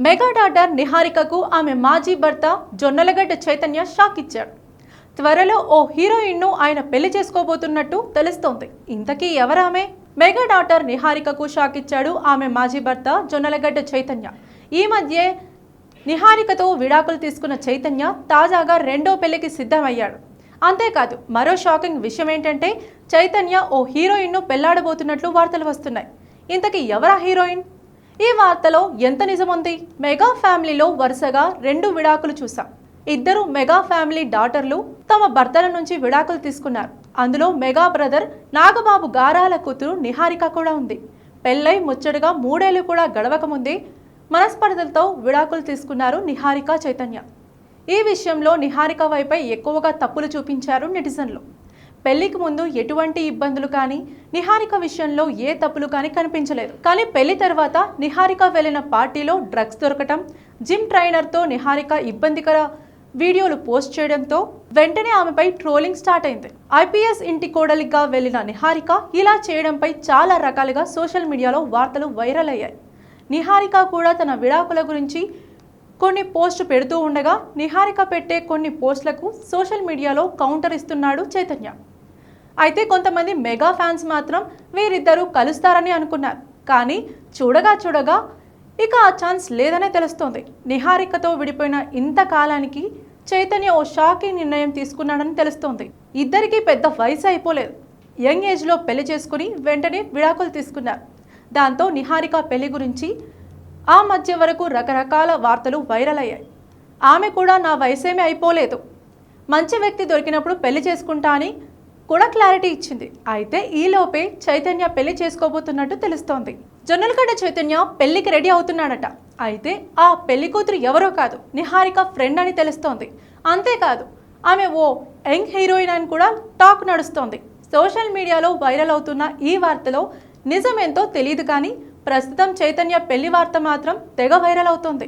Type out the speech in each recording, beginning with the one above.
Mega daughter నిహారికకు ఆమె మాజీ భర్త జొన్నలగడ్డ చైతన్య షాక్ ఇచ్చాడు. త్వరలో ఓ హీరోయిన్ను ఆయన పెళ్లి చేసుకోబోతున్నట్టు తెలుస్తోంది. ఇంతకీ ఎవరామె? మెగా డాటర్ నిహారికకు షాక్ ఇచ్చాడు ఆమె మాజీ భర్త జొన్నలగడ్డ చైతన్య. ఈ మధ్య నిహారికతో విడాకులు తీసుకున్న చైతన్య తాజాగా రెండో పెళ్లికి సిద్ధమయ్యాడు. అంతేకాదు, మరో షాకింగ్ విషయం ఏంటంటే చైతన్య ఓ హీరోయిన్ను పెళ్లాడబోతున్నట్లు వార్తలు వస్తున్నాయి. ఇంతకీ ఎవరా హీరోయిన్? ఈ వార్తలో ఎంత నిజముంది? మెగా ఫ్యామిలీలో వరుసగా 2 విడాకులు చూసాం. ఇద్దరు మెగా ఫ్యామిలీ డాటర్లు తమ భర్తల నుంచి విడాకులు తీసుకున్నారు. అందులో మెగా బ్రదర్ నాగబాబు గారాల కూతురు నిహారిక కూడా ఉంది. పెళ్ళై ముచ్చటగా 3 ఏళ్లు కూడా గడవకముందే మనస్పర్ధలతో విడాకులు తీసుకున్నారు నిహారిక చైతన్య. ఈ విషయంలో నిహారిక వైపై ఎక్కువగా తప్పులు చూపించారు నెటిజన్లు. పెళ్లికి ముందు ఎటువంటి ఇబ్బందులు కానీ, నిహారిక విషయంలో ఏ తప్పులు కానీ కనిపించలేదు. కానీ పెళ్లి తర్వాత నిహారిక వెళ్లిన పార్టీలో డ్రగ్స్ దొరకటం, జిమ్ ట్రైనర్తో నిహారిక ఇబ్బందికర వీడియోలు పోస్ట్ చేయడంతో వెంటనే ఆమెపై ట్రోలింగ్ స్టార్ట్ అయింది. ఐపీఎస్ ఇంటి కోడలిగా వెళ్లిన నిహారిక ఇలా చేయడంపై చాలా రకాలుగా సోషల్ మీడియాలో వార్తలు వైరల్ అయ్యాయి. నిహారిక కూడా తన విడాకుల గురించి కొన్ని పోస్టు పెడుతూ ఉండగా నిహారిక పెట్టే కొన్ని పోస్టులకు సోషల్ మీడియాలో కౌంటర్ ఇస్తున్నాడు చైతన్య. అయితే కొంతమంది మెగా ఫ్యాన్స్ మాత్రం వీరిద్దరూ కలుస్తారని అనుకున్నారు. కానీ చూడగా ఇక ఆ ఛాన్స్ లేదనే తెలుస్తోంది. నిహారికతో విడిపోయిన ఇంతకాలానికి చైతన్య ఓ షాకింగ్ నిర్ణయం తీసుకున్నాడని తెలుస్తోంది. ఇద్దరికీ పెద్ద వయసు అయిపోలేదు. యంగ్ ఏజ్లో పెళ్లి చేసుకుని వెంటనే విడాకులు తీసుకున్నారు. దాంతో నిహారిక పెళ్లి గురించి ఆ మధ్య వరకు రకరకాల వార్తలు వైరల్ అయ్యాయి. ఆమె కూడా నా వయసేమీ అయిపోలేదు, మంచి వ్యక్తి దొరికినప్పుడు పెళ్లి చేసుకుంటా అని కూడా క్లారిటీ ఇచ్చింది. అయితే ఈలోపే చైతన్య పెళ్లి చేసుకోబోతున్నట్టు తెలుస్తోంది. జొన్నలగడ్డ చైతన్య పెళ్లికి రెడీ అవుతున్నాడట. అయితే ఆ పెళ్లి కూతురు ఎవరో కాదు, నిహారిక ఫ్రెండ్ అని తెలుస్తోంది. అంతేకాదు, ఆమె ఓ యంగ్ హీరోయిన్ అని కూడా టాక్ నడుస్తోంది. సోషల్ మీడియాలో వైరల్ అవుతున్న ఈ వార్తలో నిజమేంతో తెలియదు, కానీ ప్రస్తుతం చైతన్య పెళ్లి వార్త మాత్రం తెగ వైరల్ అవుతోంది.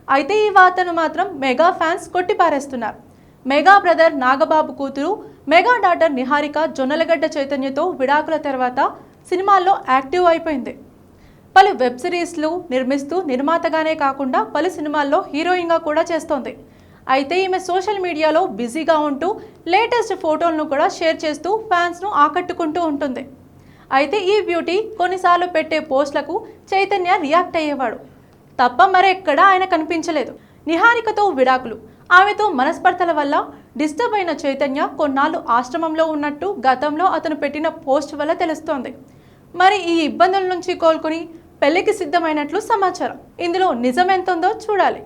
అయితే ఈ వార్తను మాత్రం మెగా ఫ్యాన్స్ కొట్టిపారేస్తున్నారు. మెగా బ్రదర్ నాగబాబు కూతురు మెగా డాటర్ నిహారిక జొన్నలగడ్డ చైతన్యతో విడాకుల తర్వాత సినిమాల్లో యాక్టివ్ అయిపోయింది. పలు వెబ్ సిరీస్లు నిర్మిస్తూ నిర్మాతగానే కాకుండా పలు సినిమాల్లో హీరోయిన్గా కూడా చేస్తోంది. అయితే ఈమె సోషల్ మీడియాలో బిజీగా ఉంటూ లేటెస్ట్ ఫోటోలను కూడా షేర్ చేస్తూ ఫ్యాన్స్ను ఆకట్టుకుంటూ ఉంటుంది. అయితే ఈ బ్యూటీ కొన్నిసార్లు పెట్టే పోస్టులకు చైతన్య రియాక్ట్ అయ్యేవాడు తప్ప మరెక్కడా ఆయన కనిపించలేదు. నిహారికతో విడాకులు, ఆమెతో మనస్పర్ధల వల్ల డిస్టర్బ్ అయిన చైతన్య కొన్నాళ్ళు ఆశ్రమంలో ఉన్నట్టు గతంలో అతను పెట్టిన పోస్ట్ వల్ల తెలుస్తోంది. మరి ఈ ఇబ్బందుల నుంచి కోలుకొని పెళ్లికి సిద్ధమైనట్లు సమాచారం. ఇందులో నిజమెంతుందో చూడాలి.